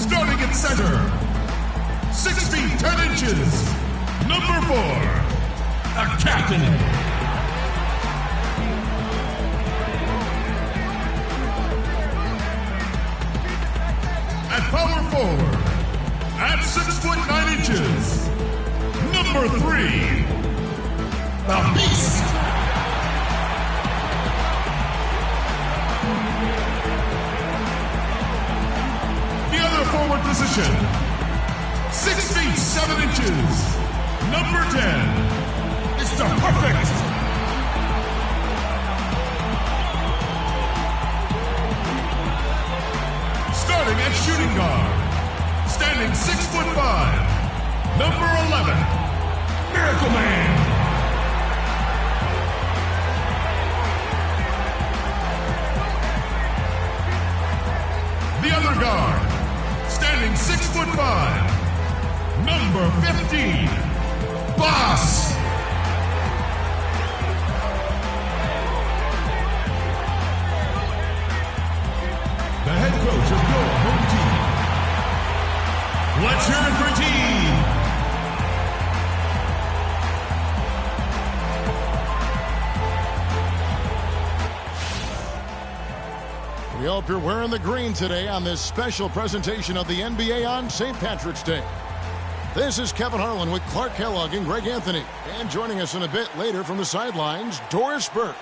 Starting at center, 6 feet 10 inches, number 4, the captain. At power forward, at 6 foot 9 inches, number 3, the Beast. The other forward position, 6 feet 7 inches, number 10, Mr. Perfect. Starting at shooting guard, standing 6 foot 5, number 11, Miracle Man. The other guard, standing 6 foot 5, number 15, Boss. The head coach of your home team. Let's hear it for team. We hope you're wearing the green today on this special presentation of the NBA on St. Patrick's Day. This is Kevin Harlan with Clark Kellogg and Greg Anthony. And joining us in a bit later from the sidelines, Doris Burke.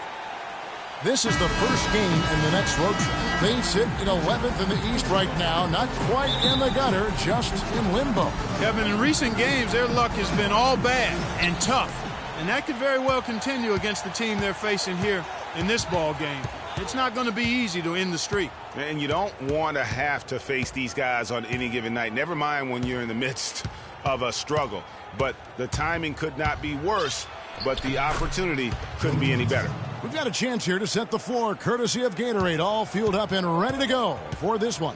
This is the first game in the next road trip. They sit in 11th in the East right now, not quite in the gutter, just in limbo. Kevin, in recent games, their luck has been all bad and tough. And that could very well continue against the team they're facing here in this ball game. It's not going to be easy to end the streak. And you don't want to have to face these guys on any given night. Never mind when you're in the midst of a struggle. But the timing could not be worse, but the opportunity couldn't be any better. We've got a chance here to set the floor, courtesy of Gatorade, all fueled up and ready to go for this one.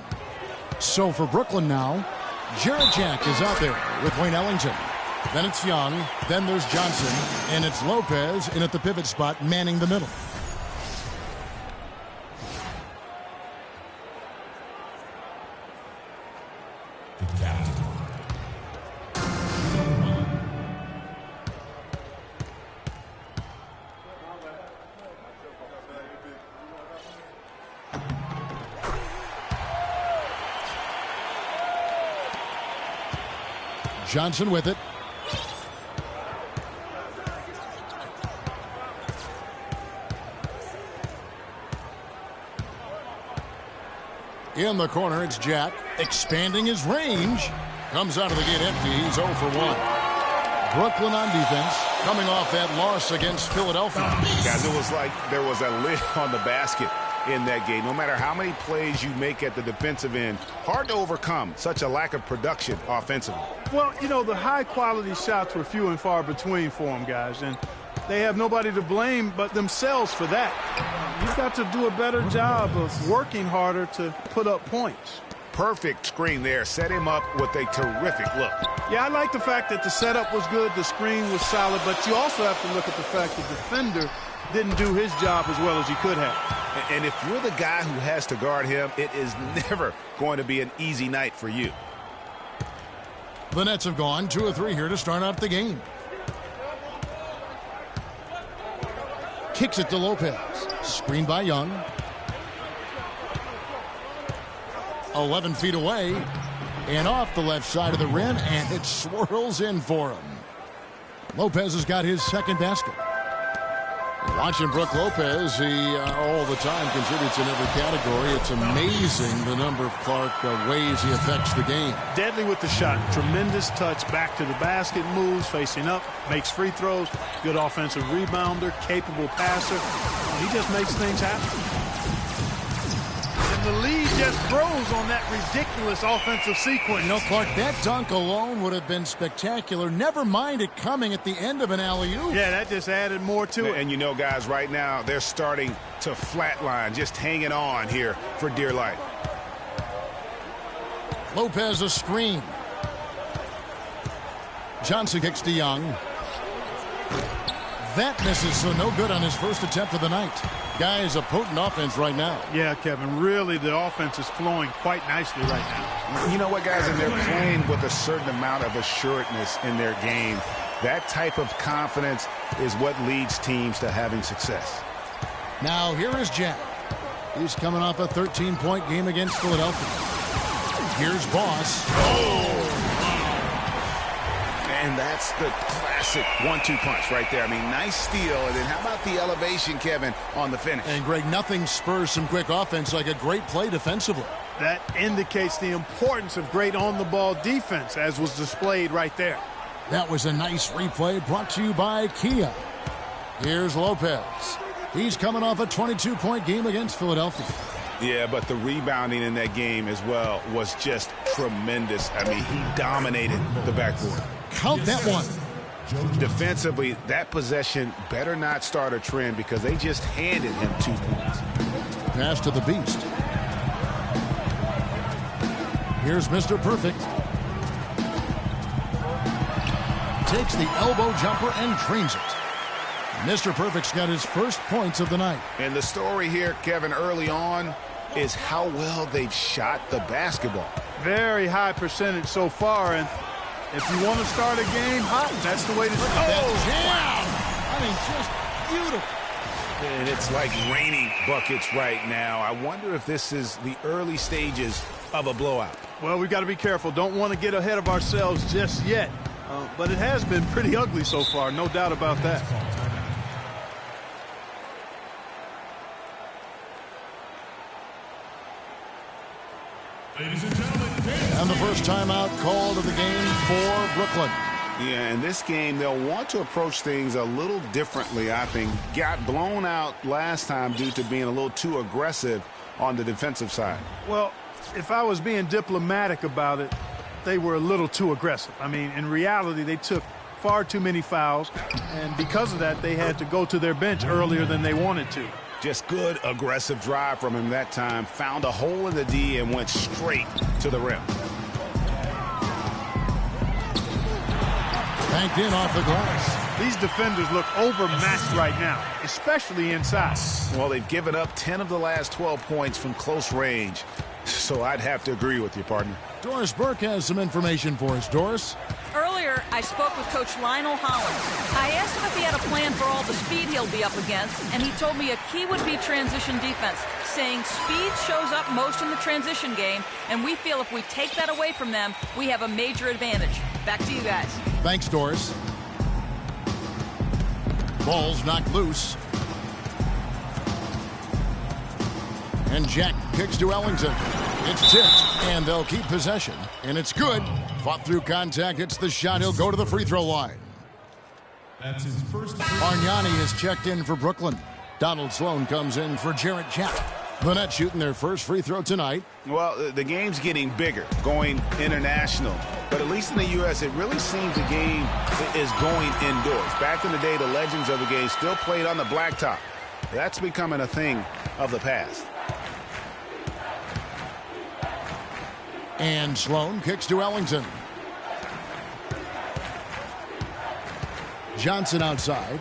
So for Brooklyn now, Jarrett Jack is out there with Wayne Ellington. Then it's Young, then there's Johnson, and it's Lopez in at the pivot spot, manning the middle. Johnson with it. In the corner, it's Jack, expanding his range. Comes out of the gate empty. He's 0 for 1. Brooklyn on defense, coming off that loss against Philadelphia. Guys, it was like there was a lid on the basket in that game. No matter how many plays you make at the defensive end, hard to overcome such a lack of production offensively. Well, you know, the high-quality shots were few and far between for them, guys, and they have nobody to blame but themselves for that. You've got to do a better job of working harder to put up points. Perfect screen there. Set him up with a terrific look. Yeah, I like the fact that the setup was good, the screen was solid, but you also have to look at the fact the defender didn't do his job as well as he could have. And if you're the guy who has to guard him, it is never going to be an easy night for you. The Nets have gone 2 of 3 here to start out the game. Kicks it to Lopez. Screened by Young. 11 feet away. And off the left side of the rim, and it swirls in for him. Lopez has got his second basket. Watching Brook Lopez, he all the time contributes in every category. It's amazing the number of ways he affects the game. Deadly with the shot. Tremendous touch back to the basket, moves, facing up, makes free throws. Good offensive rebounder, capable passer. He just makes things happen. And the lead just grows on that ridiculous offensive sequence. You know, Clark, that dunk alone would have been spectacular. Never mind it coming at the end of an alley-oop. Yeah, that just added more to it. And you know, guys, right now they're starting to flatline, just hanging on here for dear life. Lopez a screen. Johnson kicks to Young. That misses, so no good on his first attempt of the night. Guys, a potent offense right now. Yeah, Kevin, really the offense is flowing quite nicely right now. You know what, guys, and they're playing with a certain amount of assuredness in their game. That type of confidence is what leads teams to having success. Now here is Jack. He's coming off a 13-point game against Philadelphia. Here's Boss. And that's the classic 1-2 punch right there. I mean, nice steal. And then how about the elevation, Kevin, on the finish? And, Greg, nothing spurs some quick offense like a great play defensively. That indicates the importance of great on-the-ball defense, as was displayed right there. That was a nice replay brought to you by Kia. Here's Lopez. He's coming off a 22-point game against Philadelphia. Yeah, but the rebounding in that game as well was just tremendous. I mean, he dominated the backboard. Count that one. Defensively, that possession better not start a trend because they just handed him 2 points. Pass to the Beast. Here's Mr. Perfect. Takes the elbow jumper and drains it. Mr. Perfect's got his first points of the night. And the story here, Kevin, early on is how well they've shot the basketball. Very high percentage so far, and if you want to start a game hot, that's the way to start. Jam! I mean, just beautiful. And it's like raining buckets right now. I wonder if this is the early stages of a blowout. Well, we've got to be careful. Don't want to get ahead of ourselves just yet. But it has been pretty ugly so far, no doubt about that. Ladies and gentlemen, And the first timeout called of the game for Brooklyn. Yeah, in this game, they'll want to approach things a little differently, I think. Got blown out last time due to being a little too aggressive on the defensive side. Well, if I was being diplomatic about it, they were a little too aggressive. I mean, in reality, they took far too many fouls, and because of that, they had to go to their bench earlier than they wanted to. Just good aggressive drive from him that time. Found a hole in the D and went straight to the rim. Banked in off the glass. These defenders look overmatched right now, especially inside. Well, they've given up 10 of the last 12 points from close range, so I'd have to agree with you, partner. Doris Burke has some information for us. Doris? Earlier, I spoke with Coach Lionel Hollins. I asked him if he had a plan for all the speed he'll be up against, and he told me a key would be transition defense, saying speed shows up most in the transition game, and we feel if we take that away from them, we have a major advantage. Back to you guys. Thanks, Doris. Ball's knocked loose. And Jack kicks to Ellington. It's tipped, and they'll keep possession. And it's good. Fought through contact. It's the shot. He'll go to the free throw line. that's his first. Bargnani is checked in for Brooklyn. Donald Sloan comes in for Jarrett Jack. The Nets shooting their first free throw tonight. Well, the game's getting bigger, going international. But at least in the U.S., it really seems the game is going indoors. Back in the day, the legends of the game still played on the blacktop. That's becoming a thing of the past. And Sloan kicks to Ellington. Johnson outside.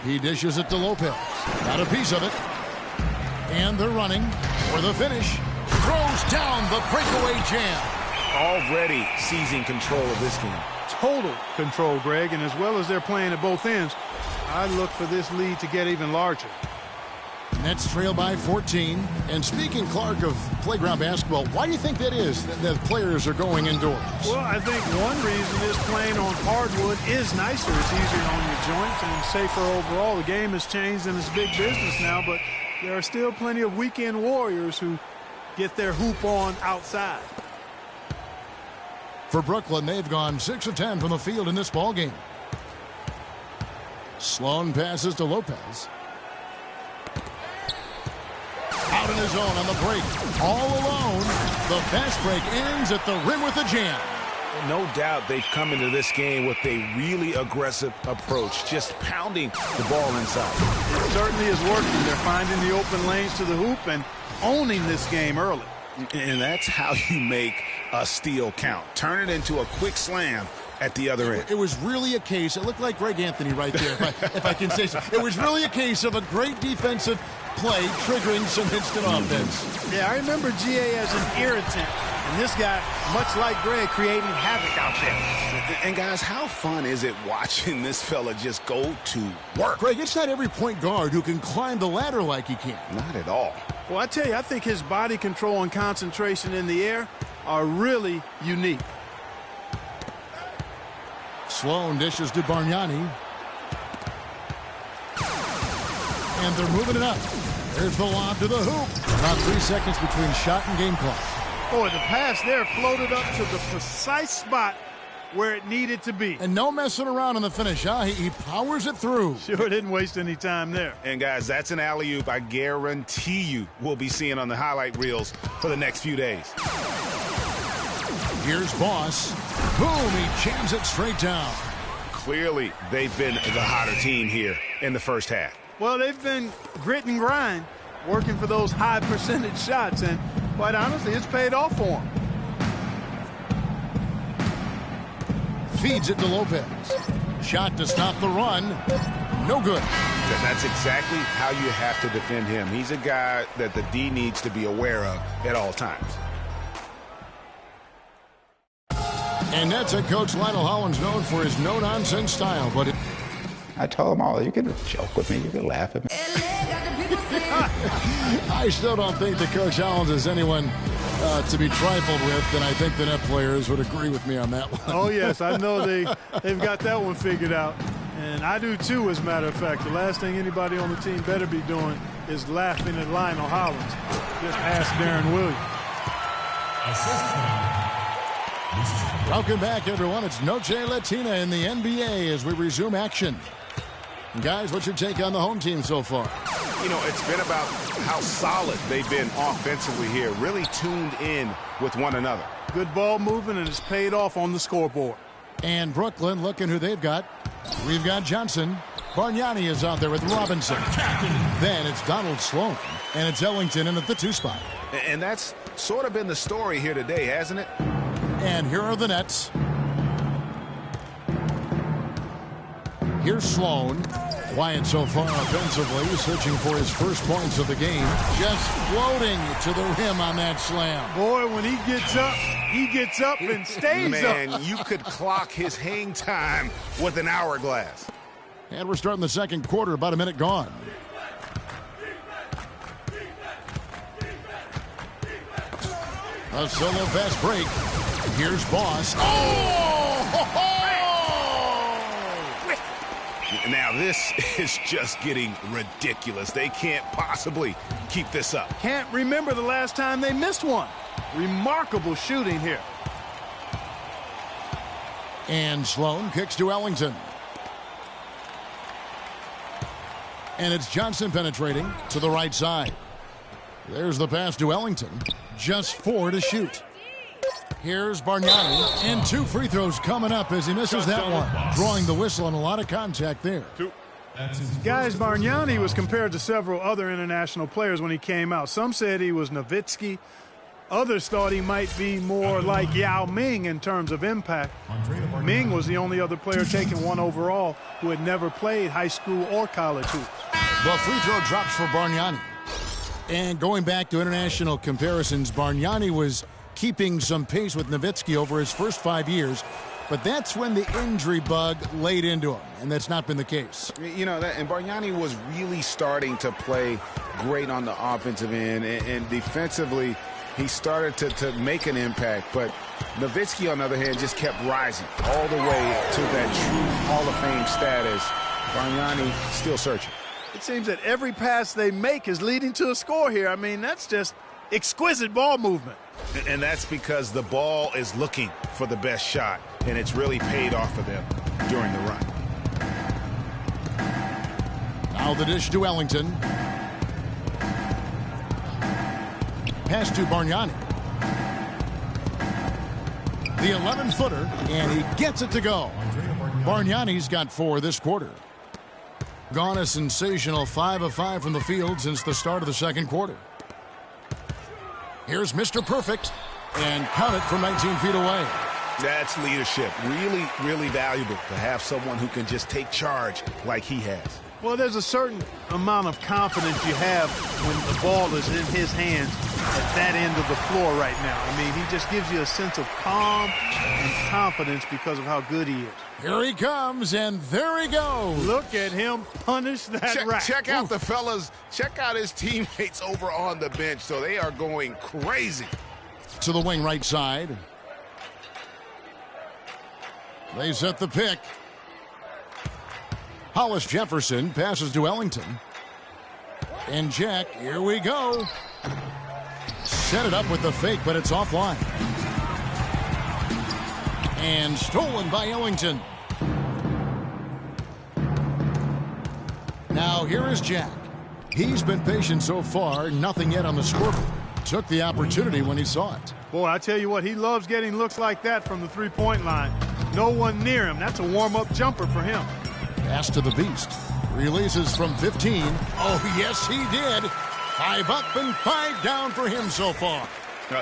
He dishes it to Lopez. Got a piece of it. And they're running for the finish. Throws down the breakaway jam. Already seizing control of this game. Total control, Greg, and as well as they're playing at both ends, I look for this lead to get even larger. Nets trail by 14. And speaking, Clark, of playground basketball, why do you think that is that players are going indoors? Well, I think one reason is playing on hardwood is nicer. It's easier on your joints and safer overall. The game has changed and it's big business now, but there are still plenty of weekend warriors who get their hoop on outside. For Brooklyn, they've gone 6 of 10 from the field in this ballgame. Sloan passes to Lopez. Out in his own on the break. All alone. The fast break ends at the rim with a jam. No doubt they've come into this game with a really aggressive approach, just pounding the ball inside. It certainly is working. They're finding the open lanes to the hoop and owning this game early. And that's how you make a steal count. Turn it into a quick slam at the other end. It was really a case, it looked like Greg Anthony right there, if I can say so. It was really a case of a great defensive play triggering some instant offense. Yeah, I remember GA as an irritant. And this guy, much like Greg, creating havoc out there. And guys, how fun is it watching this fella just go to work? Greg, it's not every point guard who can climb the ladder like he can. Not at all. Well, I tell you, I think his body control and concentration in the air are really unique. Sloan dishes to Bargnani. And they're moving it up. There's the lob to the hoop. About 3 seconds between shot and game clock. Boy, the pass there floated up to the precise spot where it needed to be. And no messing around on the finish, huh? He powers it through. Sure didn't waste any time there. And guys, that's an alley-oop I guarantee you we'll be seeing on the highlight reels for the next few days. Here's Boss. Boom, he jams it straight down. Clearly, they've been the hotter team here in the first half. Well, they've been grit and grind, working for those high percentage shots, and quite honestly, it's paid off for them. Feeds it to Lopez. Shot to stop the run. No good. That's exactly how you have to defend him. He's a guy that the D needs to be aware of at all times. And that's a Coach Lionel Hollins known for his no-nonsense style, but I told them all, you can joke with me, you can laugh at me. I still don't think that Coach Hollins is anyone to be trifled with, and I think the net players would agree with me on that one. Oh, yes, I know they've got that one figured out. And I do, too, as a matter of fact. The last thing anybody on the team better be doing is laughing at Lionel Hollins. Just ask Darren Williams. Welcome back, everyone. It's Noche Latina in the NBA as we resume action. Guys, what's your take on the home team so far? You know, it's been about how solid they've been offensively here, really tuned in with one another. Good ball movement, and it's paid off on the scoreboard. And Brooklyn, looking who they've got. We've got Johnson. Bargnani is out there with Robinson. Then it's Donald Sloan, and it's Ellington in at the 2 spot. And that's sort of been the story here today, hasn't it? And here are the Nets. Here's Sloan. Quiet so far offensively, searching for his first points of the game. Just floating to the rim on that slam. Boy, when he gets up and stays up. Man, you could clock his hang time with an hourglass. And we're starting the second quarter, about a minute gone. A solo fast break. Here's Boss. Oh! Now this is just getting ridiculous. They can't possibly keep this up. Can't remember the last time they missed one. Remarkable shooting here. And Sloan kicks to Ellington. And it's Johnson penetrating to the right side. There's the pass to Ellington. Just 4 to shoot. Here's Bargnani, and 2 free throws coming up as he misses that one. Drawing the whistle and a lot of contact there. Guys, Bargnani was compared to several other international players when he came out. Some said he was Nowitzki. Others thought he might be more like Yao Ming in terms of impact. Ming was the only other player taken 1 overall who had never played high school or college hoops. The free throw drops for Bargnani. And going back to international comparisons, Bargnani was keeping some pace with Nowitzki over his first 5 years, but that's when the injury bug laid into him, and that's not been the case. You know, and Bargnani was really starting to play great on the offensive end, and defensively, he started to make an impact, but Nowitzki, on the other hand, just kept rising all the way to that true Hall of Fame status. Bargnani still searching. It seems that every pass they make is leading to a score here. I mean, that's just exquisite ball movement. And that's because the ball is looking for the best shot, and it's really paid off for them during the run. Now the dish to Ellington. Pass to Bargnani. The 11-footer, and he gets it to go. Bargnani's got 4 this quarter. Gone a sensational 5 of 5 from the field since the start of the second quarter. Here's Mr. Perfect, and count it from 19 feet away. That's leadership. Really, really valuable to have someone who can just take charge like he has. Well, there's a certain amount of confidence you have when the ball is in his hands at that end of the floor right now. I mean, he just gives you a sense of calm and confidence because of how good he is. Here he comes, and there he goes. Look at him punish that rack. Check out the fellas. Check out his teammates over on the bench. So they are going crazy. To the wing right side. They set the pick. Hollis Jefferson passes to Ellington. And Jack, here we go. Set it up with the fake, but it's offline. And stolen by Ellington. Now here is Jack. He's been patient so far, nothing yet on the scoreboard. Took the opportunity when he saw it. Boy, I tell you what, he loves getting looks like that from the three-point line. No one near him. That's a warm-up jumper for him. Pass to the Beast. Releases from 15. Oh, yes, he did. 5 up and 5 down for him so far.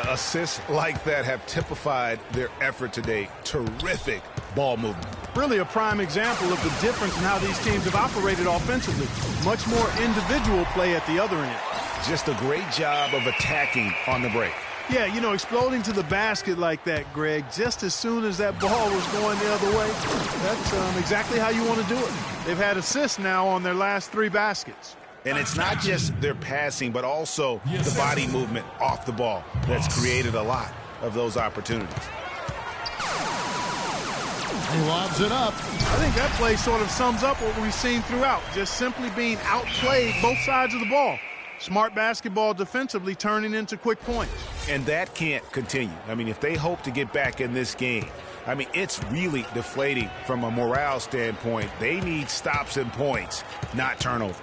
Assists like that have typified their effort today. Terrific ball movement. Really a prime example of the difference in how these teams have operated offensively. Much more individual play at the other end. Just a great job of attacking on the break. Yeah, you know, exploding to the basket like that, Greg, just as soon as that ball was going the other way, that's exactly how you want to do it. They've had assists now on their last 3 baskets. And it's not just their passing, but also the body movement off the ball that's created a lot of those opportunities. He lobs it up. I think that play sort of sums up what we've seen throughout, just simply being outplayed both sides of the ball. Smart basketball defensively turning into quick points. And that can't continue. I mean, if they hope to get back in this game, I mean, it's really deflating from a morale standpoint. They need stops and points, not turnovers.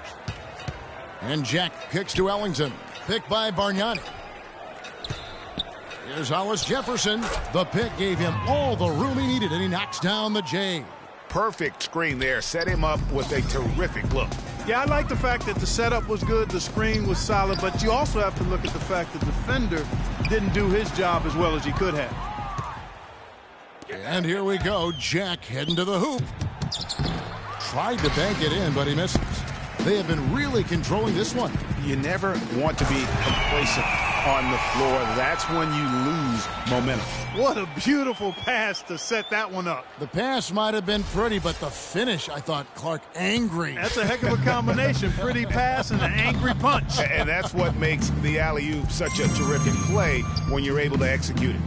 And Jack kicks to Ellington. Pick by Bargnani. Here's Hollis Jefferson. The pick gave him all the room he needed, and he knocks down the J. Perfect screen there. Set him up with a terrific look. Yeah, I like the fact that the setup was good, the screen was solid, but you also have to look at the fact that the defender didn't do his job as well as he could have. And here we go. Jack heading to the hoop. Tried to bank it in, but he misses. They have been really controlling this one. You never want to be complacent on the floor. That's when you lose momentum. What a beautiful pass to set that one up. The pass might have been pretty, but the finish, I thought, Clark, angry. That's a heck of a combination. Pretty pass and an angry punch. And that's what makes the alley-oop such a terrific play when you're able to execute it.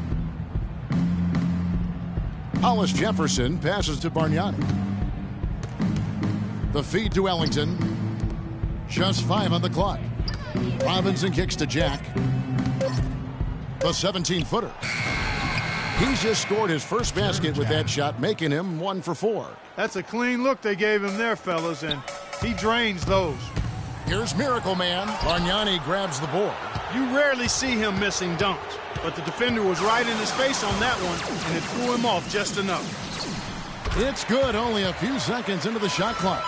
Hollis Jefferson passes to Bargnani. The feed to Ellington. Just 5 on the clock. Robinson kicks to Jack. The 17-footer. He's just scored his first basket with that shot, making him 1 for 4. That's a clean look they gave him there, fellas, and he drains those. Here's Miracle Man. Bargnani grabs the board. You rarely see him missing dunks, but the defender was right in his face on that one, and it threw him off just enough. It's good, only a few seconds into the shot clock.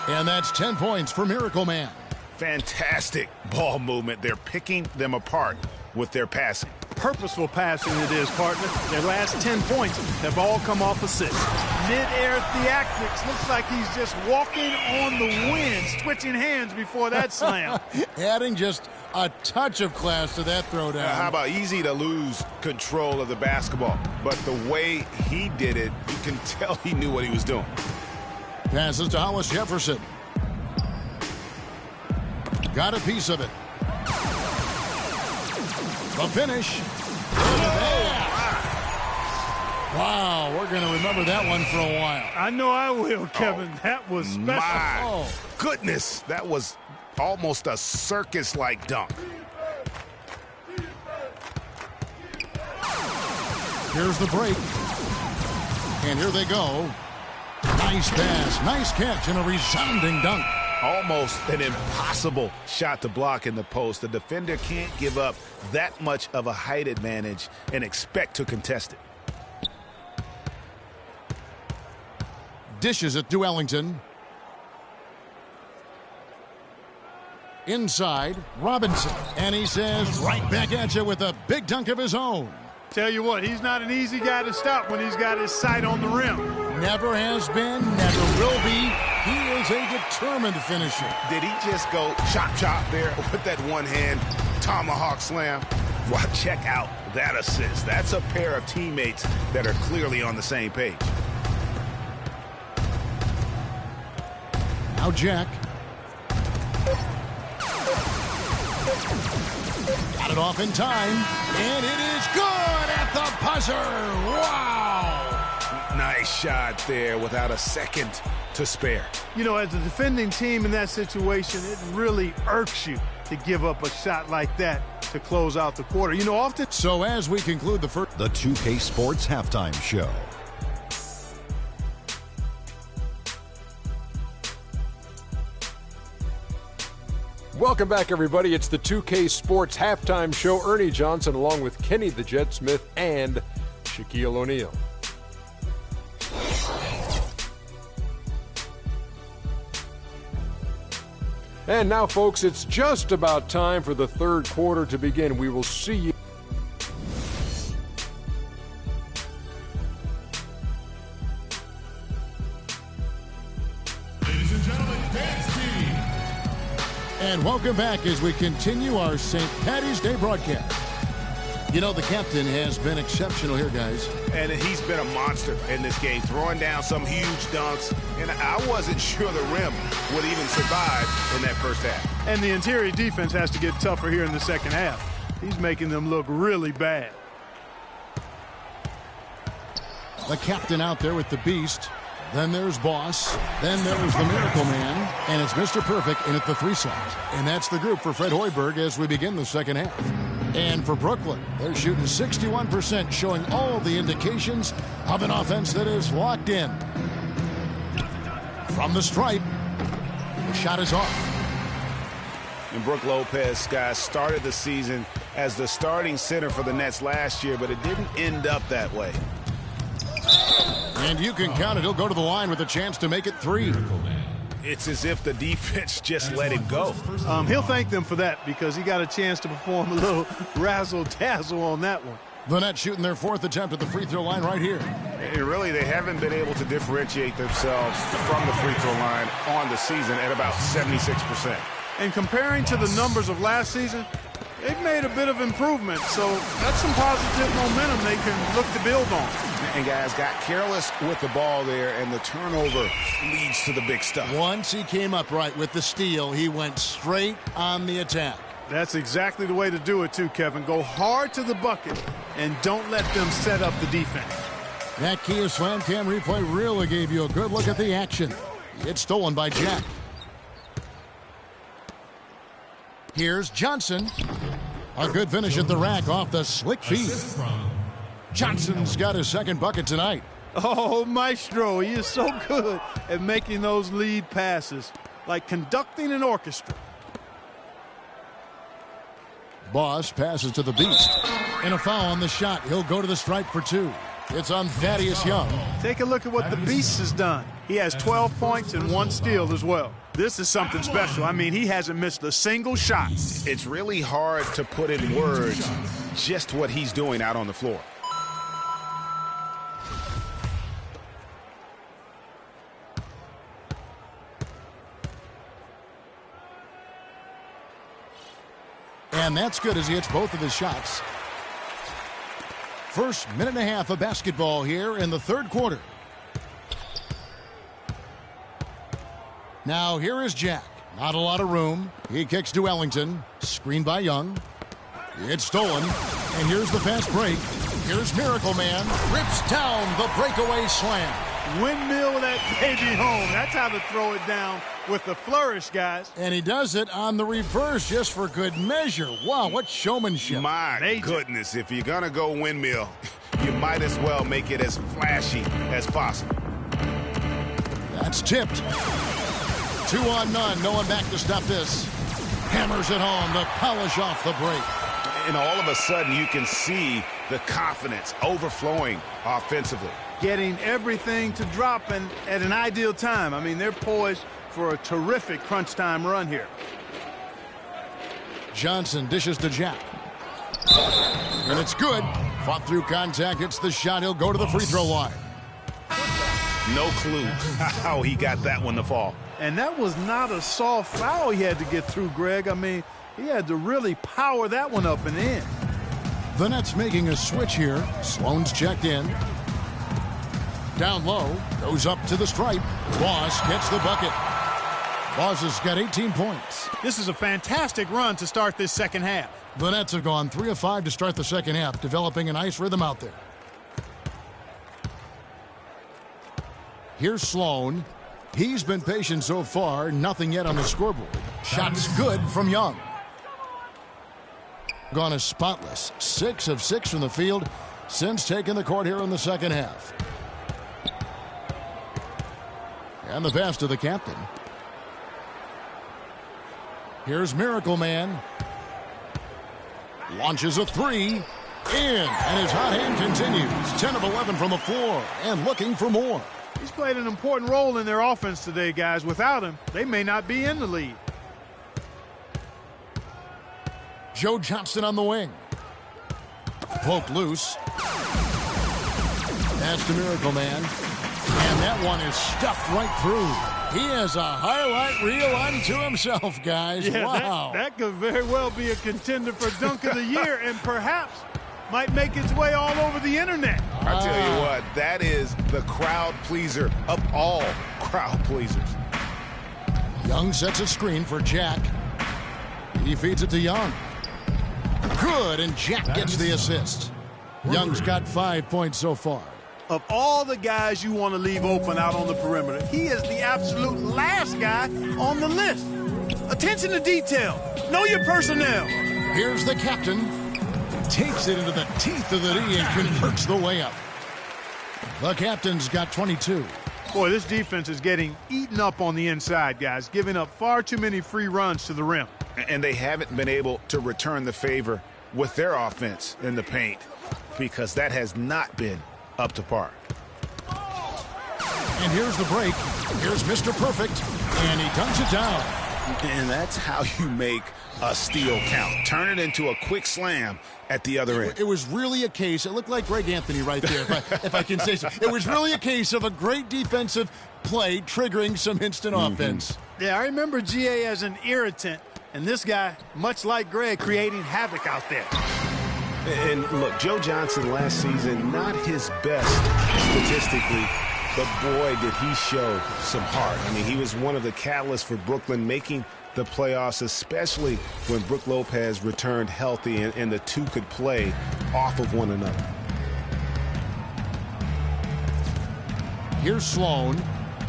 And that's 10 points for Miracle Man. Fantastic ball movement. They're picking them apart with their passing. Purposeful passing it is, partner. Their last 10 points have all come off assists. Mid-air theatrics. Looks like he's just walking on the wind, switching hands before that slam. Adding just a touch of class to that throwdown. How about easy to lose control of the basketball, but the way he did it, you can tell he knew what he was doing. Passes to Hollis Jefferson. Got a piece of it. The finish. Wow, we're going to remember that one for a while. I know I will, Kevin. That was special. My goodness, that was almost a circus-like dunk. Here's the break. And here they go. Nice pass, nice catch, and a resounding dunk. Almost an impossible shot to block in the post. The defender can't give up that much of a height advantage and expect to contest it. Dishes it to Ellington. Inside, Robinson. And he says, right back at you with a big dunk of his own. Tell you what, he's not an easy guy to stop when he's got his sight on the rim. Never has been, never will be. He is a determined finisher. Did he just go chop there with that one-hand tomahawk slam? Well, check out that assist. That's a pair of teammates that are clearly on the same page. Now Jack. Got it off in time, and it is good at the buzzer. Wow! Nice shot there without a second to spare. You know, as a defending team in that situation, it really irks you to give up a shot like that to close out the quarter. You know, often... So as we conclude the first... The 2K Sports Halftime Show. Welcome back, everybody. It's the 2K Sports Halftime Show. Ernie Johnson along with Kenny the Jet Smith and Shaquille O'Neal. And now, folks, it's just about time for the third quarter to begin. We will see you. Ladies and gentlemen, dance team. And welcome back as we continue our St. Paddy's Day broadcast. You know, the captain has been exceptional here, guys. And he's been a monster in this game, throwing down some huge dunks. And I wasn't sure the rim would even survive in that first half. And the interior defense has to get tougher here in the second half. He's making them look really bad. The captain out there with the beast. Then there's Boss. Then there's the Miracle Man. And it's Mr. Perfect in at the 3 side. And that's the group for Fred Hoiberg as we begin the second half. And for Brooklyn, they're shooting 61%, showing all the indications of an offense that is locked in. From the stripe, the shot is off. And Brook Lopez, guys, started the season as the starting center for the Nets last year, but it didn't end up that way. And you can count it. He'll go to the line with a chance to make it 3. It's as if the defense just let him go. He'll thank them for that because he got a chance to perform a little razzle-dazzle on that one. The Nets shooting their 4th attempt at the free throw line right here. And really, they haven't been able to differentiate themselves from the free throw line on the season at about 76%. And comparing to the numbers of last season, they've made a bit of improvement. So that's some positive momentum they can look to build on. And guys got careless with the ball there, and the turnover leads to the big stuff. Once he came up right with the steal, he went straight on the attack. That's exactly the way to do it, too, Kevin. Go hard to the bucket and don't let them set up the defense. That Kia Slam Cam replay really gave you a good look at the action. It's stolen by Jack. Here's Johnson. A good finish at the rack off the slick feed. Johnson's got his second bucket tonight. Oh, Maestro, he is so good at making those lead passes, like conducting an orchestra. Boss passes to the beast. And a foul on the shot. He'll go to the stripe for 2. It's on Thaddeus Young. Take a look at what the beast has done. He has 12 points and 1 steal as well. This is something special. I mean, he hasn't missed a single shot. It's really hard to put in words just what he's doing out on the floor. And that's good as he hits both of his shots. First minute and a half of basketball here in the third quarter. Now here is Jack. Not a lot of room. He kicks to Ellington. Screened by Young. It's stolen. And here's the fast break. Here's Miracle Man. Rips down the breakaway slam. Windmill that baby home. That's how to throw it down with the flourish, guys. And he does it on the reverse just for good measure. Wow, what showmanship. My goodness, if you're going to go windmill, you might as well make it as flashy as possible. That's tipped. 2 on none. No one back to stop this. Hammers it home to polish off the break. And all of a sudden, you can see the confidence overflowing offensively. Getting everything to drop and at an ideal time. I mean, they're poised for a terrific crunch time run here. Johnson dishes to Jack. And it's good. Fought through contact, hits the shot. He'll go to the free throw line. No clue how he got that one to fall. And that was not a soft foul he had to get through, Greg. I mean, he had to really power that one up and in. The Nets making a switch here. Sloan's checked in. Down low, goes up to the stripe. Boss gets the bucket. Boss has got 18 points. This is a fantastic run to start this second half. The Nets have gone 3 of 5 to start the second half, developing a nice rhythm out there. Here's Sloan. He's been patient so far, nothing yet on the scoreboard. Shots good from Young. Gone as spotless, 6 of 6 from the field since taking the court here in the second half. And the pass to the captain. Here's Miracle Man. Launches a three. In. And his hot hand continues. 10 of 11 from the floor. And looking for more. He's played an important role in their offense today, guys. Without him, they may not be in the lead. Joe Johnson on the wing. Poke loose. Pass to Miracle Man. And that one is stuffed right through. He has a highlight reel unto himself, guys. Yeah, wow. That could very well be a contender for Dunk of the Year and perhaps might make its way all over the internet. I tell you what, that is the crowd pleaser of all crowd pleasers. Young sets a screen for Jack. He feeds it to Young. Good, and Jack gets the assist. Young's got 5 points so far. Of all the guys you want to leave open out on the perimeter, he is the absolute last guy on the list. Attention to detail. Know your personnel. Here's the captain. Takes it into the teeth of the D and converts the layup. The captain's got 22. Boy, this defense is getting eaten up on the inside, guys, giving up far too many free runs to the rim. And they haven't been able to return the favor with their offense in the paint because that has not been up to par. And here's the break. Here's Mr. Perfect, and he dunks it down. And that's how you make a steal count. Turn it into a quick slam at the other end. It was really a case, it looked like Greg Anthony right there, if I can say so. It was really a case of a great defensive play triggering some instant offense. Yeah, I remember GA as an irritant, and this guy, much like Greg, creating havoc out there. And look, Joe Johnson last season, not his best statistically, but boy, did he show some heart. I mean, he was one of the catalysts for Brooklyn making the playoffs, especially when Brook Lopez returned healthy and the two could play off of one another. Here's Sloan.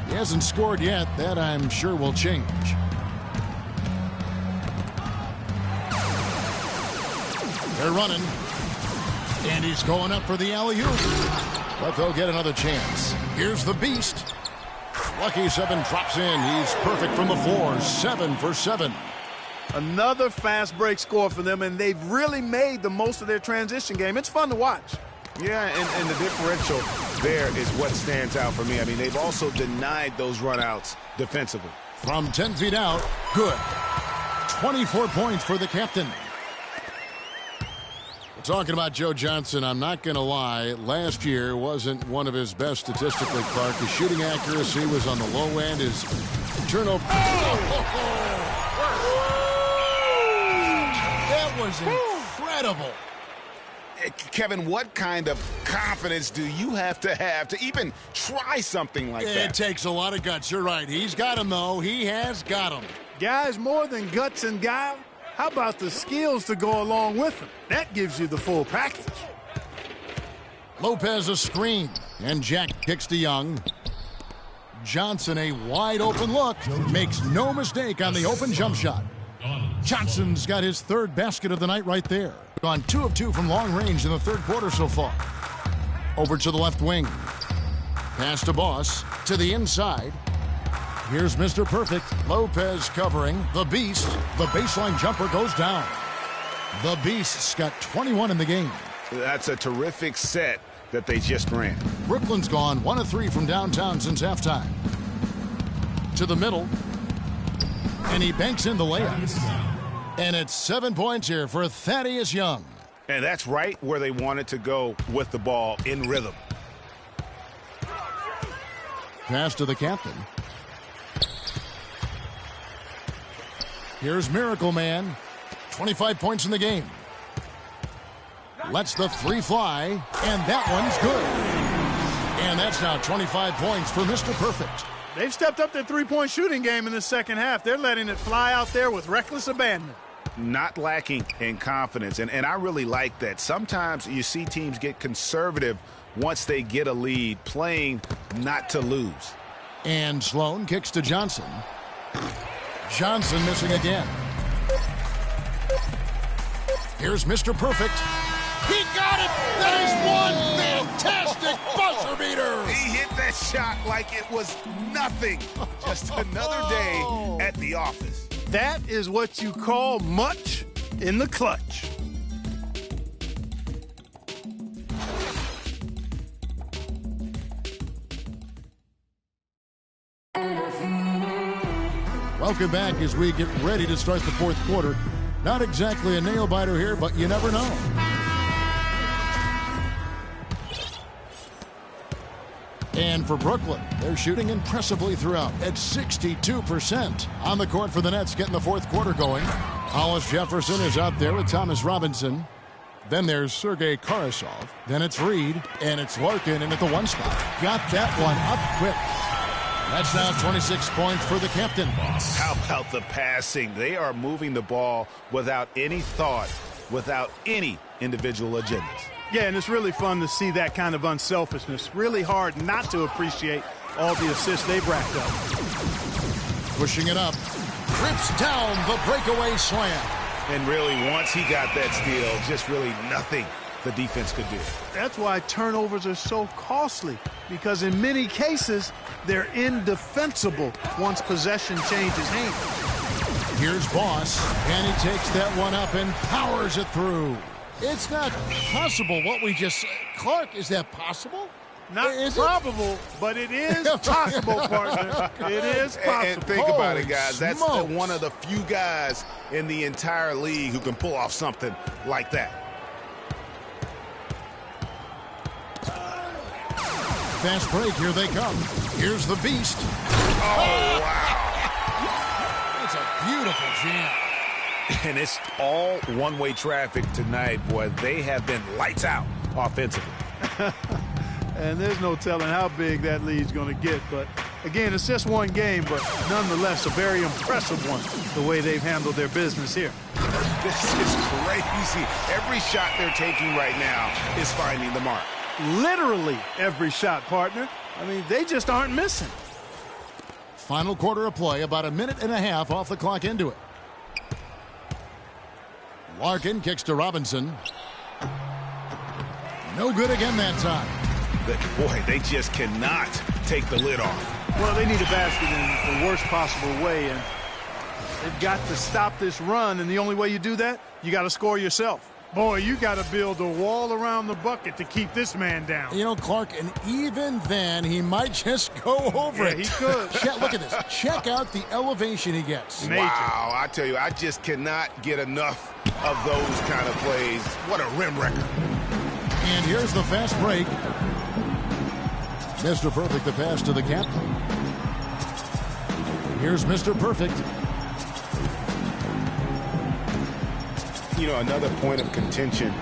He hasn't scored yet. That, I'm sure, will change. They're running. And he's going up for the alley-oop. But they'll get another chance. Here's the Beast. Lucky 7 drops in. He's perfect from the floor. 7 for 7. Another fast break score for them, and they've really made the most of their transition game. It's fun to watch. Yeah, and the differential there is what stands out for me. I mean, they've also denied those runouts defensively. From 10 feet out, good. 24 points for the captain. Talking about Joe Johnson, I'm not going to lie. Last year wasn't one of his best statistically, Clark. His shooting accuracy was on the low end. His turnover. That was incredible. Kevin, what kind of confidence do you have to even try something like that? It takes a lot of guts. You're right. He's got him, though. He has got him. Guys, more than guts and guile, how about the skills to go along with them? That gives you the full package. Lopez a screen, and Jack kicks to Young. Johnson a wide open look. Makes no mistake on the open jump shot. Johnson's got his third basket of the night right there. Gone 2 of 2 from long range in the third quarter so far. Over to the left wing. Pass to Boss. To the inside. Here's Mr. Perfect. Lopez covering. The Beast. The baseline jumper goes down. The Beast's got 21 in the game. That's a terrific set that they just ran. Brooklyn's gone 1 of 3 from downtown since halftime. To the middle. And he banks in the layup. And it's 7 points here for Thaddeus Young. And that's right where they wanted to go with the ball, in rhythm. Pass to the captain. Here's Miracle Man. 25 points in the game. Lets the three fly, and that one's good. And that's now 25 points for Mr. Perfect. They've stepped up their three-point shooting game in the second half. They're letting it fly out there with reckless abandon. Not lacking in confidence, and I really like that. Sometimes you see teams get conservative once they get a lead, playing not to lose. And Sloan kicks to Johnson. Johnson missing again. Here's Mr. Perfect. He got it! That is one fantastic buzzer beater! He hit that shot like it was nothing. Just another day at the office. That is what you call much in the clutch. Welcome back as we get ready to start the fourth quarter. Not exactly a nail-biter here, but you never know. And for Brooklyn, they're shooting impressively throughout at 62%. On the court for the Nets, getting the fourth quarter going. Hollis Jefferson is out there with Thomas Robinson. Then there's Sergei Karasov. Then it's Reed, and it's Larkin in at the one spot. Got that one up quick. That's now 26 points for the captain. How about the passing? They are moving the ball without any thought, without any individual agendas. Yeah, and it's really fun to see that kind of unselfishness. Really hard not to appreciate all the assists they've racked up. Pushing it up. Rips down the breakaway slam. And really, once he got that steal, just really nothing the defense could do. That's why turnovers are so costly, because in many cases, they're indefensible once possession changes hands. Here's Boss, and he takes that one up and powers it through. It's not possible what we just said. Clark, is that possible? Not probable, but it is possible, partner. It is possible. And think about it, guys. Holy That's smokes. one of the few guys in the entire league who can pull off something like that. Fast break, here they come. Here's the Beast. Oh, wow. It's a beautiful jam. And it's all one-way traffic tonight, boy. They have been lights out offensively. And there's no telling how big that lead's going to get. But, again, it's just one game, but nonetheless a very impressive one, the way they've handled their business here. This is crazy. Every shot they're taking right now is finding the mark. Literally every shot, partner. I mean, they just aren't missing. Final quarter of play, about a minute and a half off the clock into it. Larkin kicks to Robinson. No good again that time. Boy, they just cannot take the lid off. Well, they need a basket in the worst possible way, and they've got to stop this run, and the only way you do that, you got to score yourself. Boy, you got to build a wall around the bucket to keep this man down. You know, Clark, and even then, he might just go over it. He could. Look at this. Check out the elevation he gets. Major. Wow, I tell you, I just cannot get enough of those kind of plays. What a rim wrecker. And here's the fast break. Mr. Perfect, the pass to the captain. Here's Mr. Perfect. You know, another point of contention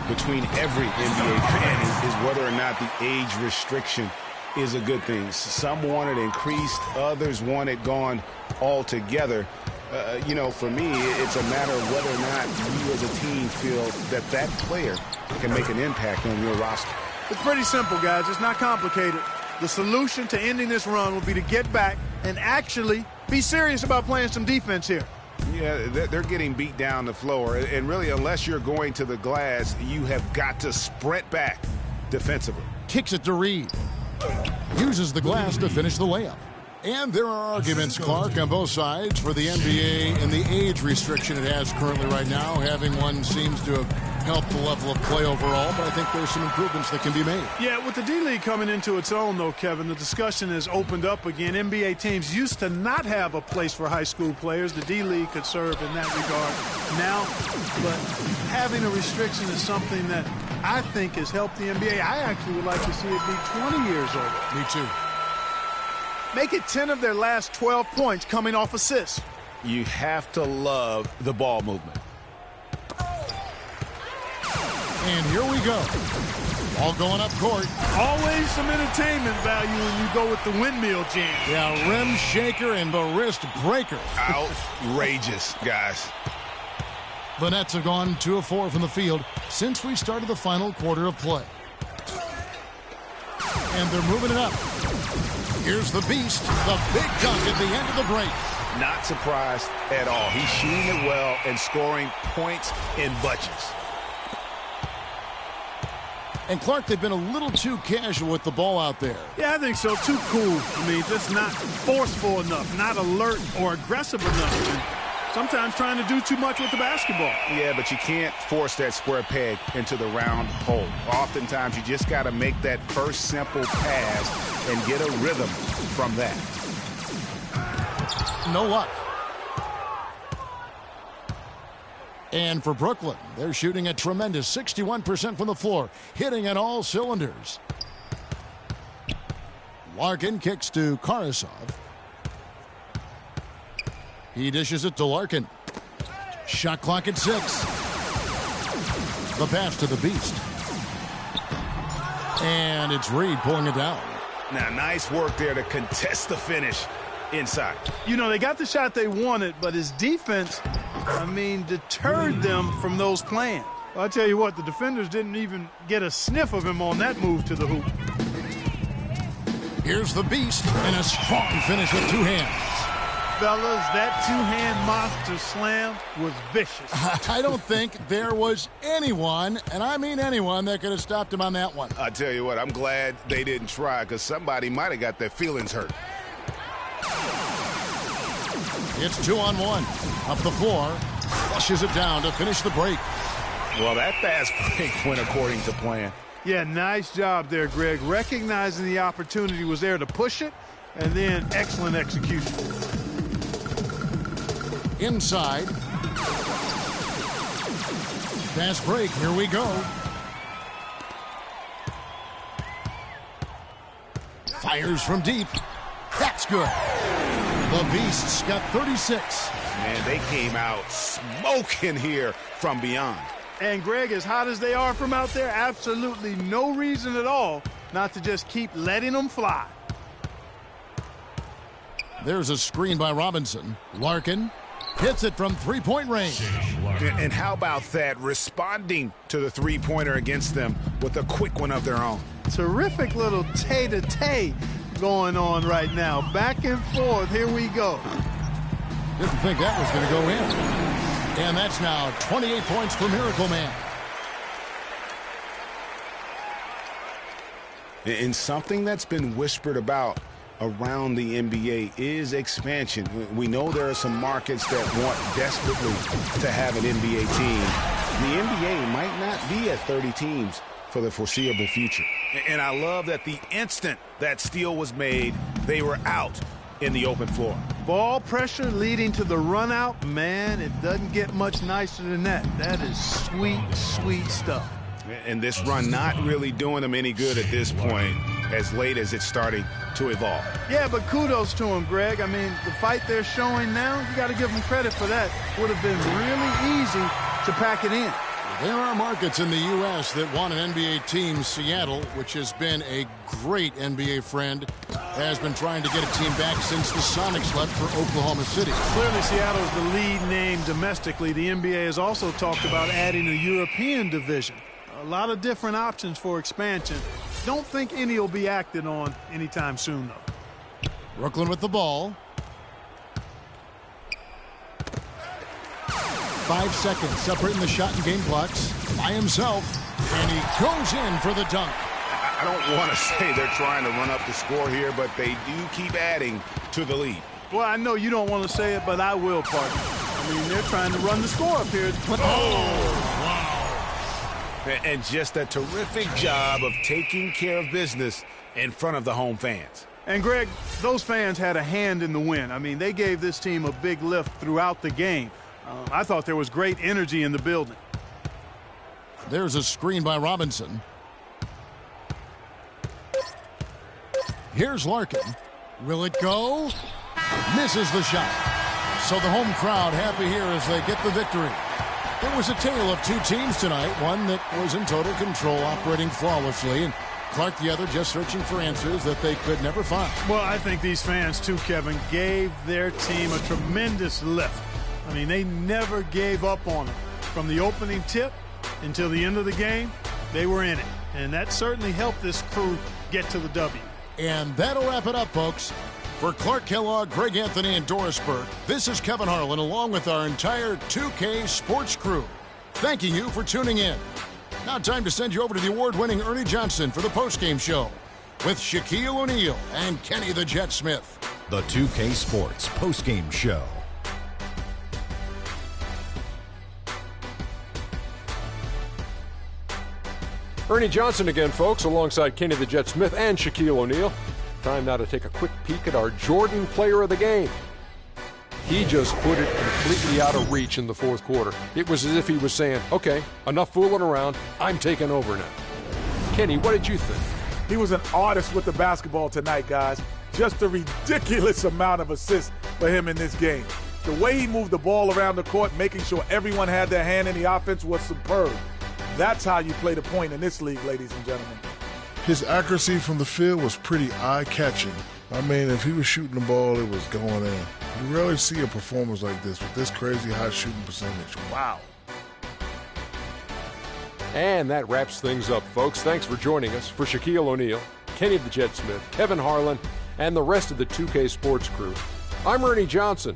between every NBA fan is whether or not the age restriction is a good thing. Some want it increased, others want it gone altogether. You know, for me, it's a matter of whether or not you as a team feel that that player can make an impact on your roster. It's pretty simple, guys. It's not complicated. The solution to ending this run will be to get back and actually be serious about playing some defense here. Yeah, they're getting beat down the floor. And really, unless you're going to the glass, you have got to sprint back defensively. Kicks it to Reed. Uses the glass to finish the layup. And there are arguments, Clark, on both sides for the NBA and the age restriction it has currently right now. Having one seems to have helped the level of play overall, but I think there's some improvements that can be made. Yeah, with the D-League coming into its own, though, Kevin, the discussion has opened up again. NBA teams used to not have a place for high school players. The D-League could serve in that regard now, but having a restriction is something that I think has helped the NBA. I actually would like to see it be 20 years old. Me too. Make it 10 of their last 12 points coming off assists. You have to love the ball movement. And here we go. All going up court. Always some entertainment value when you go with the windmill jam. Yeah, rim shaker and the wrist breaker. Outrageous, guys. The Nets have gone 2 of 4 from the field since we started the final quarter of play. And they're moving it up. Here's the beast, the big dunk at the end of the break. Not surprised at all. He's shooting it well and scoring points in bunches. And Clark, they've been a little too casual with the ball out there. Yeah, I think so. Too cool. I mean, just not forceful enough, not alert or aggressive enough. And sometimes trying to do too much with the basketball. Yeah, but you can't force that square peg into the round hole. Oftentimes, you just got to make that first simple pass and get a rhythm from that. No luck. And for Brooklyn, they're shooting a tremendous 61% from the floor, hitting on all cylinders. Larkin kicks to Karasov. He dishes it to Larkin. Shot clock at 6. The pass to the beast. And it's Reed pulling it down. Now, nice work there to contest the finish inside. You know, they got the shot they wanted, but his defense, deterred them from those plans. Well, I tell you what, the defenders didn't even get a sniff of him on that move to the hoop. Here's the beast, and a strong finish with 2 hands. Fellas, that 2-hand monster slam was vicious. I don't think there was anyone, and I mean anyone, that could have stopped him on that one. I tell you what, I'm glad they didn't try, because somebody might have got their feelings hurt. It's 2-on-1. Up the floor. Flushes it down to finish the break. Well, that fast break went according to plan. Yeah, nice job there, Greg. Recognizing the opportunity was there to push it, and then excellent execution. Inside. Fast break. Here we go. Fires from deep. That's good. The Beasts got 36. Man, they came out smoking here from beyond. And, Greg, as hot as they are from out there, absolutely no reason at all not to just keep letting them fly. There's a screen by Robinson. Larkin hits it from three-point range. And how about that, responding to the three-pointer against them with a quick one of their own. Terrific little tay-to-tay going on right now. Back and forth. Here we go. Didn't think that was going to go in. And that's now 28 points for Miracle Man. And something that's been whispered about around the NBA is expansion. We know there are some markets that want desperately to have an NBA team. The NBA might not be at 30 teams for the foreseeable future. And I love that the instant that steal was made, they were out in the open floor. Ball pressure leading to the run out. Man, it doesn't get much nicer than that. That is sweet, sweet stuff. And this run not really doing them any good at this point, as late as it's starting to evolve. Yeah, but kudos to him, Greg. I mean, the fight they're showing now, you got to give them credit for that. Would have been really easy to pack it in. There are markets in the U.S. that want an NBA team. Seattle, which has been a great NBA friend, has been trying to get a team back since the Sonics left for Oklahoma City. Clearly, Seattle's the lead name domestically. The NBA has also talked about adding a European division. A lot of different options for expansion. Don't think any will be acted on anytime soon, though. Brooklyn with the ball. 5 seconds separating the shot and game clocks by himself, and he goes in for the dunk. I don't want to say they're trying to run up the score here, but they do keep adding to the lead. Well, I know you don't want to say it, but I will, partner. I mean, they're trying to run the score up here. And just a terrific job of taking care of business in front of the home fans. And, Greg, those fans had a hand in the win. I mean, they gave this team a big lift throughout the game. I thought there was great energy in the building. There's a screen by Robinson. Here's Larkin. Will it go? Misses the shot. So the home crowd happy here as they get the victory. It was a tale of two teams tonight, one that was in total control, operating flawlessly, and Clark the other just searching for answers that they could never find. Well, I think these fans, too, Kevin, gave their team a tremendous lift. I mean, they never gave up on them. From the opening tip until the end of the game, they were in it. And that certainly helped this crew get to the W. And that'll wrap it up, folks. For Clark Kellogg, Greg Anthony, and Doris Burke, this is Kevin Harlan along with our entire 2K Sports crew, thanking you for tuning in. Now time to send you over to the award-winning Ernie Johnson for the postgame show with Shaquille O'Neal and Kenny the Jet Smith. The 2K Sports postgame show. Ernie Johnson again, folks, alongside Kenny the Jet Smith and Shaquille O'Neal. Time now to take a quick peek at our Jordan player of the game. He just put it completely out of reach in the fourth quarter. It was as if he was saying, okay, enough fooling around. I'm taking over now. Kenny, what did you think? He was an artist with the basketball tonight, guys. Just a ridiculous amount of assists for him in this game. The way he moved the ball around the court, making sure everyone had their hand in the offense, was superb. That's how you play the point in this league, ladies and gentlemen. His accuracy from the field was pretty eye-catching. I mean, if he was shooting the ball, it was going in. You rarely see a performance like this with this crazy high shooting percentage. Wow. And that wraps things up, folks. Thanks for joining us. For Shaquille O'Neal, Kenny the Jet Smith, Kevin Harlan, and the rest of the 2K Sports crew, I'm Ernie Johnson.